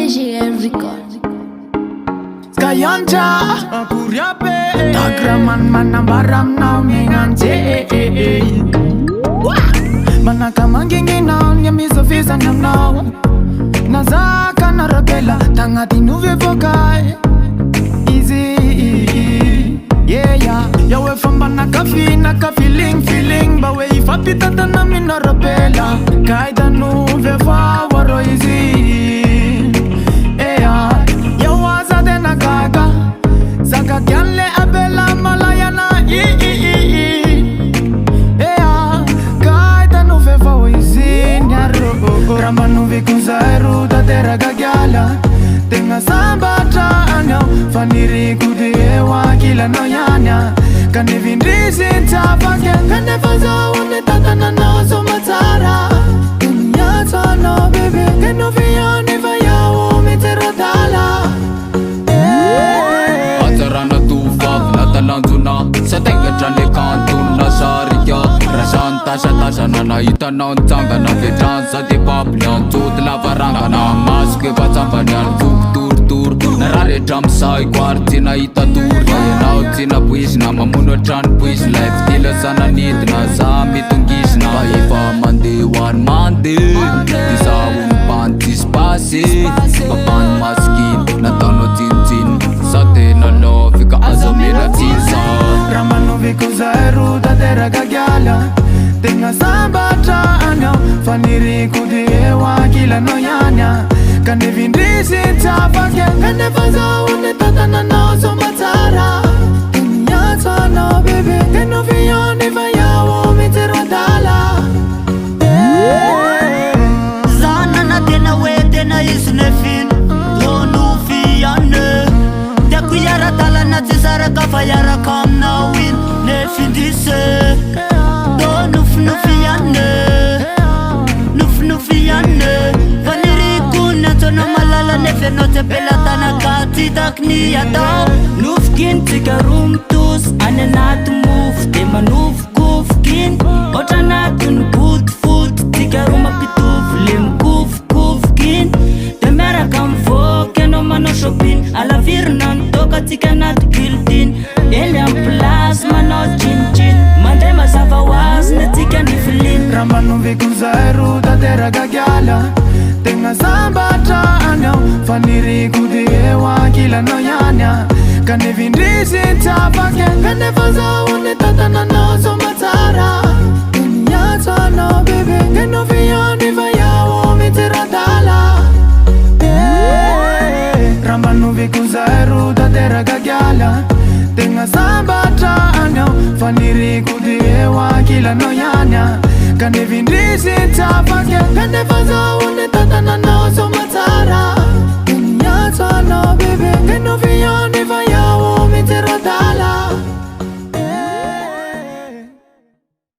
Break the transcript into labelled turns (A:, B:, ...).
A: TGR Record.
B: Skayonja Kuriape Takraman manambaram now mingante Manaka mangingi now nyamizo visa nam now Nazaka na rabela tangati nuve vokai Easy yeah yawe famba naka feeling bawe ifapita tana mina rabela Kaida nuve va waro easy yawaza dena gaga Zaka kyanle abela malayana Kaida nuve va easy nyaro Ramba nuve kuzairu tatera gagyala Tenga sambata anyo Faniri kudewa kila noyanya Kane vindrizi ntapake Kane faza une tatana nozo matara Kenyata no bebe Keno viyoni vayawo miterodala
C: Atarana tufak na talanzuna Sa tenga trane kantuna sarikya Rasanta na naita na untanga na vejansa di paplyan Tut la varanga na maske vatsambanyan Tur narare drum sai kwarti na ita tur Nauti na puish na mamuno tran puish Life tila sana nit na sami tungis na Ifa mande one mande Tisa pantis pasi Papan maskin na tono tin Sate na lo fika azomira tinsa
B: Ramba nuvi kuzairu tatera gagyala Tenga sambata anyo Faniri kudewa kila noyanya Kane vindrizi ntapake Kane faza une tatana nozo matara Kenyata no bebe Keno viyoni vayawo miterodala
D: Zana na tena we tena isnefin Yonu fiyane Deku yara tala na tisara kafa yara kam na win Nefin dise Do nufiyane Nufiyane Vaniri kuna tono malala nefe note pelata na kati takni ya dao Nufkin tika room tus ane not move Tema nuf kufkin Ota natun good food Tika room apituf lim kufkin Temera kam foke no mano shopping Ala virnan toka tika nat kiltin Elian plasma no chin Mandema sava was ne tika niflin
B: Ramba nuvi kuzairu tatera gagyala Tenga sambata anyo Faniri kudewa kila noyanya Kane vindrizi ntapake Kane faza une tatana nozo matara Kenyata no bebe Keno viyoni vayawo miterodala Ramba nuvi kuzairu tatera gagyala Tenga sambata anyo Faniri kudewa kila noyanya Kane vindrizi ntapake Kane faza